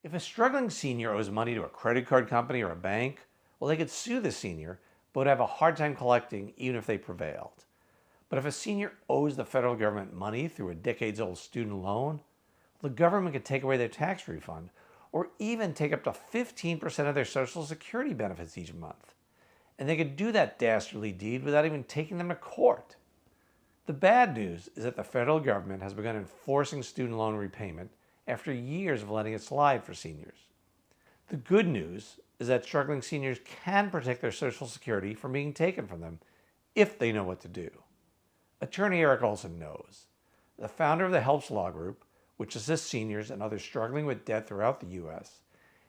If a struggling senior owes money to a credit card company or a bank, well, they could sue the senior, but would have a hard time collecting even if they prevailed. But if a senior owes the federal government money through a decades-old student loan, the government could take away their tax refund or even take up to 15% of their Social Security benefits each month. And they could do that dastardly deed without even taking them to court. The bad news is that the federal government has begun enforcing student loan repayment after years of letting it slide for seniors. The good news is that struggling seniors can protect their Social Security from being taken from them if they know what to do. Attorney Eric Olsen knows. The founder of the Helps Law Group, which assists seniors and others struggling with debt throughout the U.S.,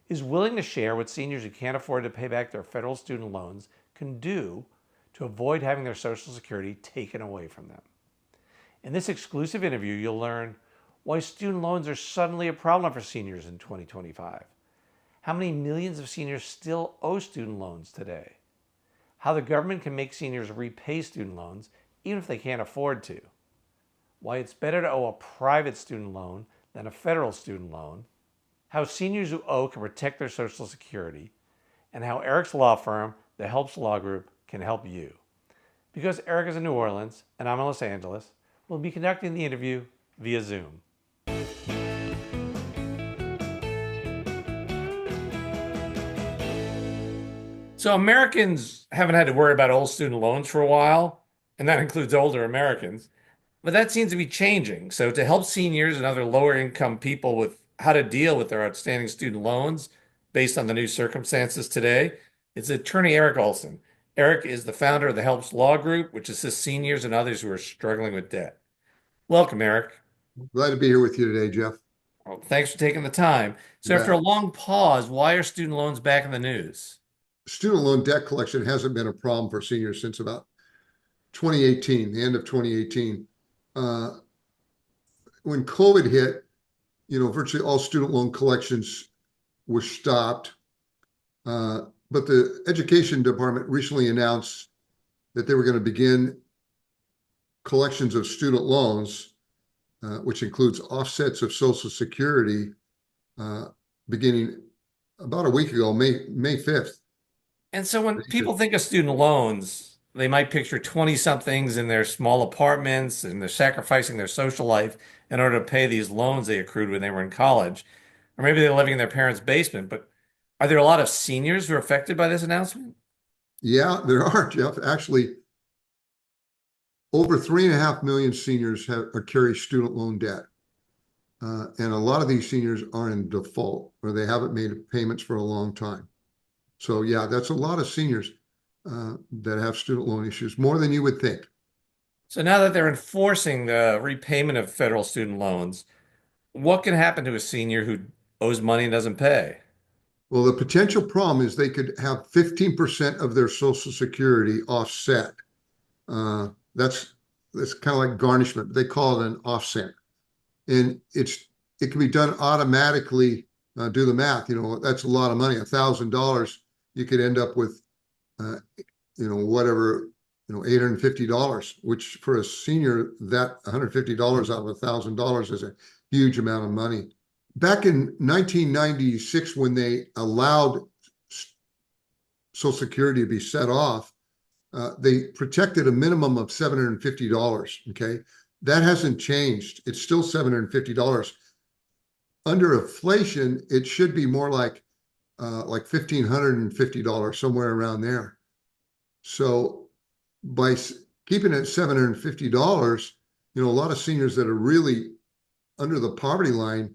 is willing to share what seniors who can't afford to pay back their federal student loans can do to avoid having their Social Security taken away from them. In this exclusive interview, you'll learn why student loans are suddenly a problem for seniors in 2025, how many millions of seniors still owe student loans today, how the government can make seniors repay student loans even if they can't afford to, why it's better to owe a private student loan than a federal student loan, how seniors who owe can protect their Social Security, and how Eric's law firm, the Helps Law Group, can help you. Because Eric is in New Orleans and I'm in Los Angeles, we'll be conducting the interview via Zoom. So Americans haven't had to worry about old student loans for a while, and that includes older Americans. But that seems to be changing. So to help seniors and other lower income people with how to deal with their outstanding student loans based on the new circumstances today, it's attorney Eric Olsen. Eric is the founder of the Helps Law Group, which assists seniors and others who are struggling with debt. Welcome, Eric. Glad to be here with you today, Jeff. Well, thanks for taking the time. So after a long pause, why are student loans back in the news? Student loan debt collection hasn't been a problem for seniors since about 2018, the end of 2018. When COVID hit, virtually all student loan collections were stopped. But the education department recently announced that they were going to begin collections of student loans, which includes offsets of Social Security, beginning about a week ago, May 5th. And so when people think of student loans, they might picture 20-somethings in their small apartments and they're sacrificing their social life in order to pay these loans they accrued when they were in college. Or maybe they're living in their parents' basement. But are there a lot of seniors who are affected by this announcement? Yeah, there are, Jeff. Actually, over 3.5 million seniors carry student loan debt. And a lot of these seniors are in default or they haven't made payments for a long time. So yeah, that's a lot of seniors that have student loan issues, more than you would think. So now that they're enforcing the repayment of federal student loans, what can happen to a senior who owes money and doesn't pay? Well, the potential problem is they could have 15% of their Social Security offset. That's kind of like garnishment. They call it an offset. And it can be done automatically. Do the math, that's a lot of money. $1,000, you could end up with, $850, which for a senior, that $150 out of $1,000 is a huge amount of money. Back in 1996, when they allowed Social Security to be set off, they protected a minimum of $750. Okay, that hasn't changed. It's still $750. Under inflation, it should be more like $1,550, somewhere around there. So by keeping it at $750, a lot of seniors that are really under the poverty line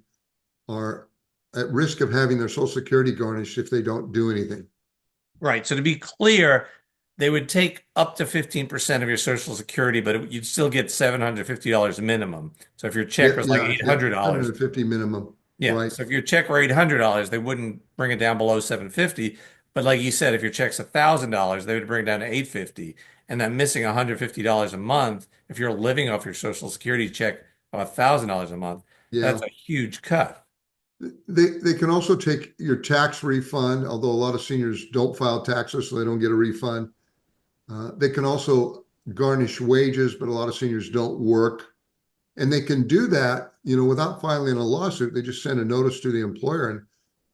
are at risk of having their Social Security garnished if they don't do anything. Right. So to be clear, they would take up to 15% of your Social Security, but you'd still get $750 minimum. So if your check was like $800, $750 minimum. yeah. Right. So if your check were $800, they wouldn't bring it down below $750. But like you said, if your check's $1,000, they would bring it down to $850. And that missing $150 a month, if you're living off your Social Security check of $1,000 a month, that's a huge cut. They can also take your tax refund, although a lot of seniors don't file taxes, so they don't get a refund. They can also garnish wages, but a lot of seniors don't work. And they can do that, without filing a lawsuit. They just send a notice to the employer and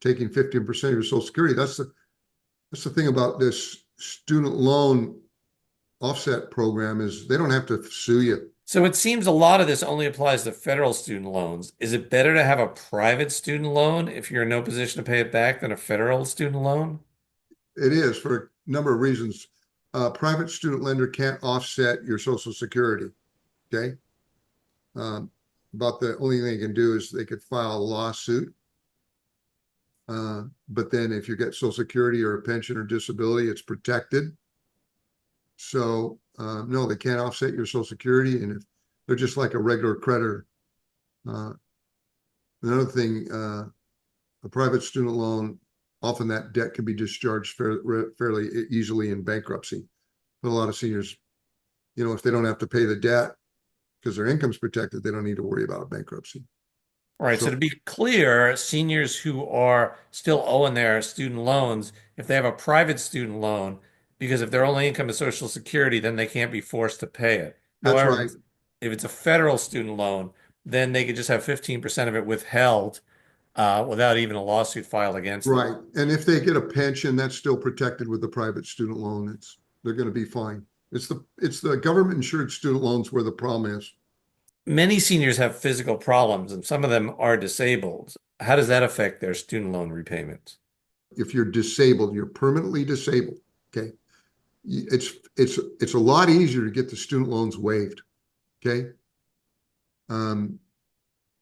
taking 15% of your Social Security. That's the thing about this student loan offset program is they don't have to sue you. So it seems a lot of this only applies to federal student loans. Is it better to have a private student loan if you're in no position to pay it back than a federal student loan? It is for a number of reasons. Private student lender can't offset your Social Security. Okay. About the only thing they can do is they could file a lawsuit. But then if you get Social Security or a pension or disability, it's protected. So no, they can't offset your Social Security, and if they're just like a regular creditor. Another thing, a private student loan, often that debt can be discharged fairly easily in bankruptcy. But a lot of seniors, if they don't have to pay the debt because their income's protected, they don't need to worry about bankruptcy. All right. So to be clear, seniors who are still owing their student loans, if they have a private student loan, because if their only income is Social Security, then they can't be forced to pay it. That's However, right. if it's a federal student loan, then they could just have 15% of it withheld without even a lawsuit filed against them. Right. And if they get a pension, that's still protected with the private student loan. They're going to be fine. It's the government insured student loans where the problem is. Many seniors have physical problems, and some of them are disabled. How does that affect their student loan repayment? If you're disabled, you're permanently disabled. Okay. It's a lot easier to get the student loans waived. Okay.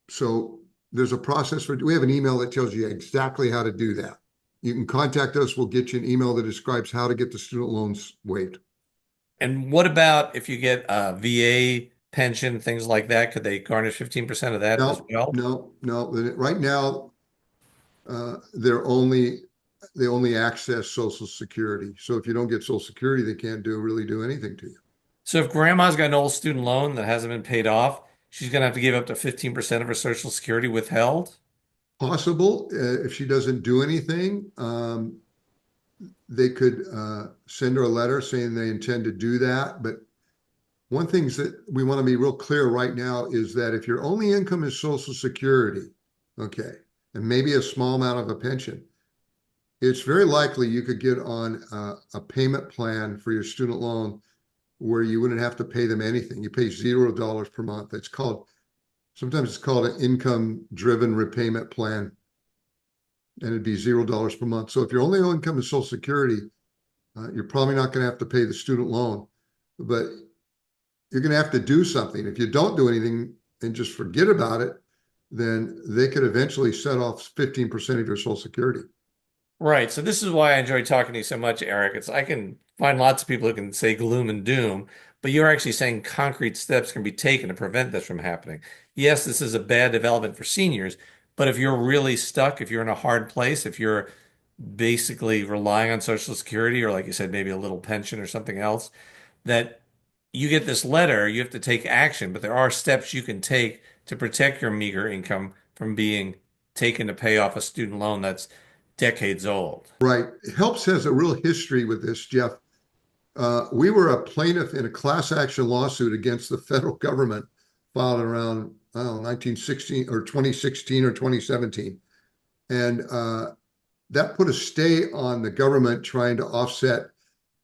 So there's a process we have an email that tells you exactly how to do that. You can contact us. We'll get you an email that describes how to get the student loans waived. And what about if you get a VA pension, things like that? Could they garnish 15% of that as well? No. Right now, they only access Social Security. So if you don't get Social Security, they can't really do anything to you. So if grandma's got an old student loan that hasn't been paid off, she's going to have to give up to 15% of her Social Security withheld? Possible. If she doesn't do anything, they could send her a letter saying they intend to do that. But one thing that we want to be real clear right now is that if your only income is Social Security, okay, and maybe a small amount of a pension, it's very likely you could get on a payment plan for your student loan where you wouldn't have to pay them anything. You pay $0 per month. Sometimes it's called an income-driven repayment plan, and it'd be $0 per month. So if your only income is Social Security, you're probably not going to have to pay the student loan, but you're going to have to do something. If you don't do anything and just forget about it, then they could eventually set off 15% of your Social Security. Right. So this is why I enjoy talking to you so much, Eric. I can find lots of people who can say gloom and doom, but you're actually saying concrete steps can be taken to prevent this from happening. Yes, this is a bad development for seniors, but if you're really stuck, if you're in a hard place, if you're basically relying on Social Security or like you said, maybe a little pension or something else, that you get this letter, you have to take action, but there are steps you can take to protect your meager income from being taken to pay off a student loan that's decades old. Right. HELPS has a real history with this, Jeff. We were a plaintiff in a class action lawsuit against the federal government filed around, I don't know, 1916 or 2016 or 2017. And that put a stay on the government trying to offset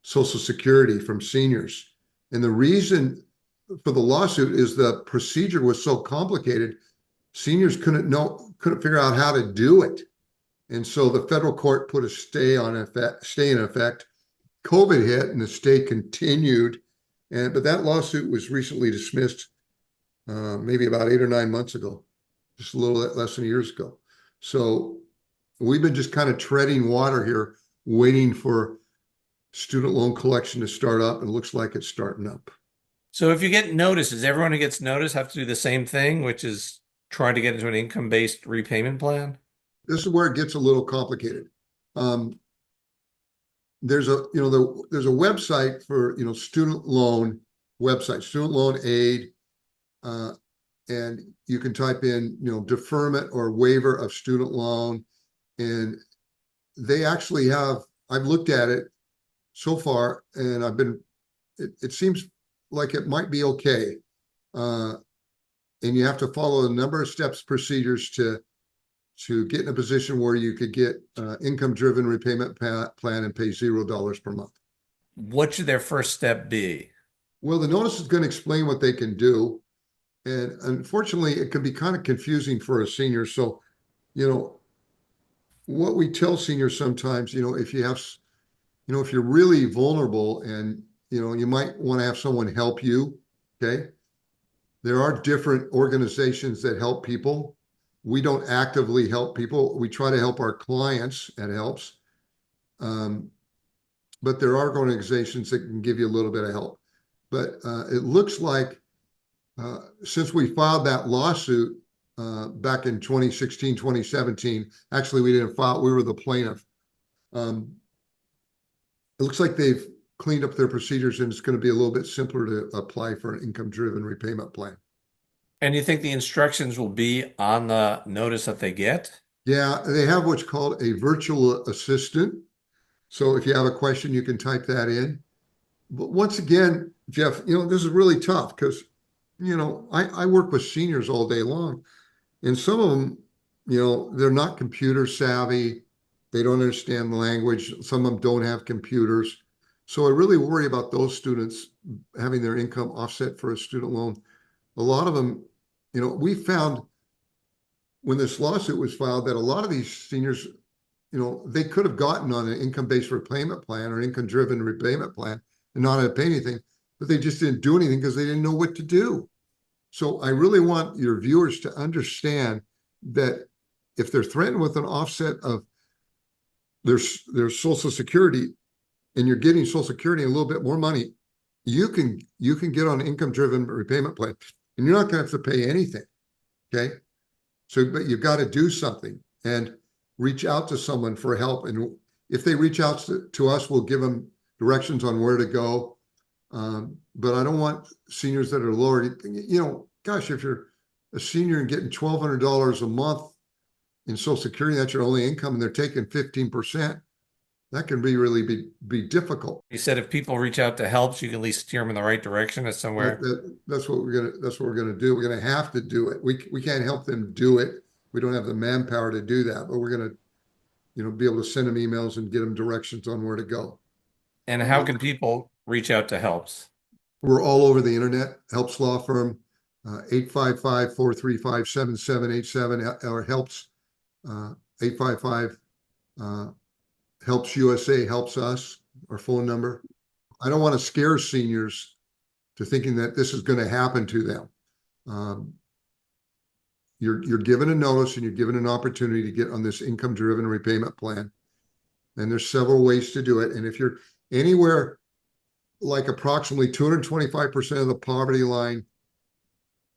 Social Security from seniors. And the reason for the lawsuit is the procedure was so complicated, seniors couldn't figure out how to do it. And so the federal court put a stay in effect. COVID hit and the stay continued. But that lawsuit was recently dismissed, maybe about 8 or 9 months ago, just a little less than years ago. So we've been just kind of treading water here, waiting for student loan collection to start up, and it looks like it's starting up. So if you get notice, does everyone who gets notice have to do the same thing, which is try to get into an income-based repayment plan? This is where it gets a little complicated. There's a website for student loan website, student loan aid, and you can type in deferment or waiver of student loan, and they actually have. I've looked at it so far, and it seems like it might be okay, and you have to follow a number of steps, procedures to to get in a position where you could get income-driven repayment plan and pay $0 per month. What should their first step be? Well, the notice is going to explain what they can do. And unfortunately, it can be kind of confusing for a senior. So, what we tell seniors sometimes, if you have, if you're really vulnerable and, you might want to have someone help you, okay? There are different organizations that help people. We don't actively help people. We try to help our clients, and it helps. But there are organizations that can give you a little bit of help. But it looks like since we filed that lawsuit back in 2016, 2017, actually we didn't file, we were the plaintiff. It looks like they've cleaned up their procedures and it's going to be a little bit simpler to apply for an income-driven repayment plan. And you think the instructions will be on the notice that they get? Yeah, they have what's called a virtual assistant. So if you have a question, you can type that in. But once again, Jeff, this is really tough because, I work with seniors all day long, and some of them, they're not computer savvy. They don't understand the language. Some of them don't have computers. So I really worry about those students having their income offset for a student loan. A lot of them, we found when this lawsuit was filed that a lot of these seniors, they could have gotten on an income-based repayment plan or income-driven repayment plan and not have to pay anything, but they just didn't do anything because they didn't know what to do. So I really want your viewers to understand that if they're threatened with an offset of their Social Security and you're getting Social Security and a little bit more money, you can get on an income-driven repayment plan and you're not going to have to pay anything. Okay. So, but you've got to do something and reach out to someone for help. And if they reach out to us, we'll give them directions on where to go. But I don't want seniors that are lower, gosh, if you're a senior and getting $1,200 a month in Social Security, that's your only income, and they're taking 15%, that can really be difficult. You said if people reach out to help, you can at least steer them in the right direction as somewhere. That's what we're gonna do. We're gonna have to do it. We can't help them do it. We don't have the manpower to do that, but we're gonna, be able to send them emails and get them directions on where to go. And how can people reach out to helps? We're all over the internet. Helps Law Firm, 855-435-7787, or helps 855 helps USA, helps us, our phone number. I don't want to scare seniors to thinking that this is going to happen to them. You're given a notice and you're given an opportunity to get on this income-driven repayment plan. And there's several ways to do it. And if you're anywhere like approximately 225% of the poverty line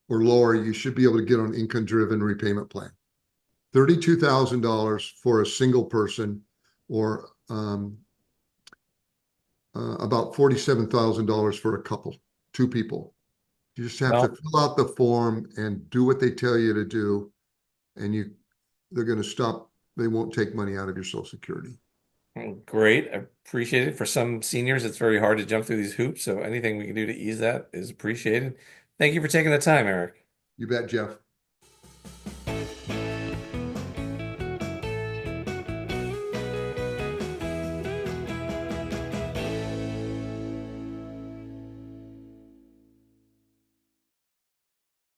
or lower, you should be able to get on income-driven repayment plan. $32,000 for a single person, or about $47,000 for a couple, two people. You just have to fill out the form and do what they tell you to do, and they're going to stop. They won't take money out of your Social Security. Great. I appreciate it. For some seniors, it's very hard to jump through these hoops. So anything we can do to ease that is appreciated. Thank you for taking the time, Eric. You bet, Jeff.